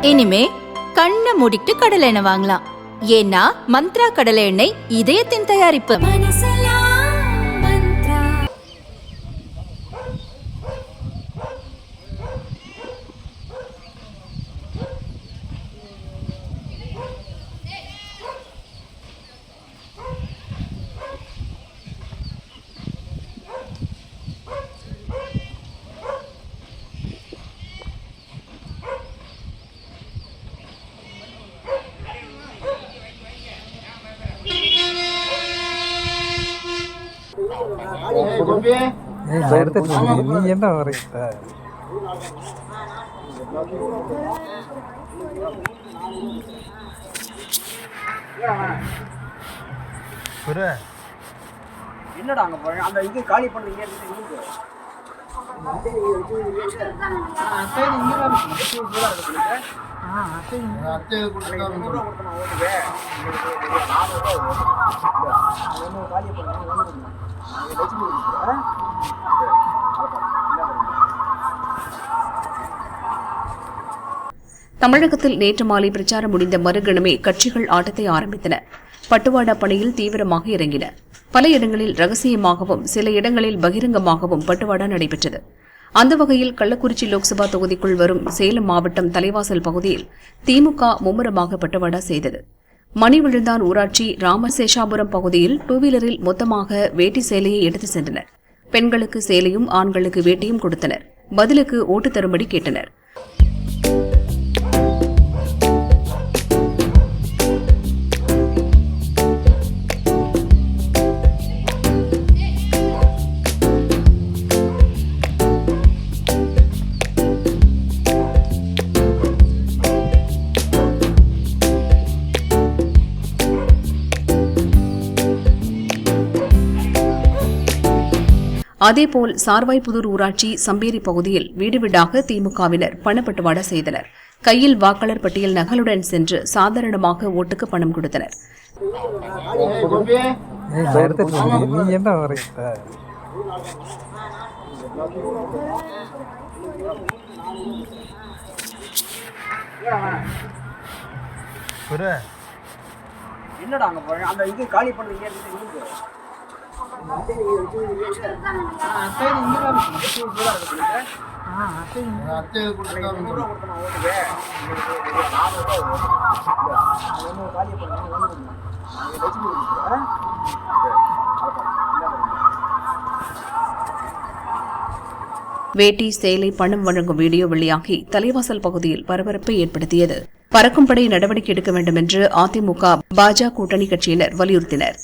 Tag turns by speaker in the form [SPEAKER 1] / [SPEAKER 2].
[SPEAKER 1] இனிமே கண்ணை மூடிட்டு கடலை எண்ணெய் வாங்கலாம். ஏன்னா மந்த்ரா கடலை எண்ணெய் இதயத்தின் தயாரிப்பு.
[SPEAKER 2] நீ என்ன வரைத்த
[SPEAKER 3] என்னடா அங்க போறேன் அந்த இது காலி பண்றீங்க
[SPEAKER 4] தமிழகத்தில் நேற்று மாலை பிரச்சாரம் முடிந்த மறுகணமே கட்சிகள் ஆட்டத்தை ஆரம்பித்தன. பட்டுவாடா பணியில் தீவிரமாக இறங்கின. பல இடங்களில் ரகசியமாகவும் சில இடங்களில் பகிரங்கமாகவும் பட்டுவாடா நடைபெற்றது. அந்த வகையில் கள்ளக்குறிச்சி லோக்சபா தொகுதிக்குள் வரும் சேலம் மாவட்டம் தலைவாசல் பகுதியில் திமுக மும்முரமாக பட்டுவாடா செய்தது. மணிவிழுந்தான் ஊராட்சி ராமசேஷாபுரம் பகுதியில் டூவீலரில் மொத்தமாக வேட்டி சேலையை எடுத்து சென்றனர். பெண்களுக்கு சேலையும் ஆண்களுக்கு வேட்டியும் கொடுத்தனர். பதிலுக்கு ஓட்டு தரும்படி கேட்டனர். அதேபோல் சார்வாய்புதூர் ஊராட்சி சம்பேரி பகுதியில் வீடு வீடாக திமுகவினர் பணப்பட்டுவாடா செய்தனர். கையில் வாக்காளர் பட்டியல் நகலுடன் சென்று சாதாரணமாக ஓட்டுக்கு பணம் கொடுத்தனர்.
[SPEAKER 2] நீ என்ன வரைத்த
[SPEAKER 3] என்னடா அங்க போறேன் அந்த இது காலி பண்றீங்க
[SPEAKER 4] வேட்டி சேலை பணம் வழங்கும் வீடியோ வெளியாகி தலைவாசல் பகுதியில் பரபரப்பை ஏற்படுத்தியது. பறக்கும் படை நடவடிக்கை எடுக்க வேண்டும் என்று அதிமுக பாஜக கூட்டணி கட்சியினர் வலியுறுத்தினர்.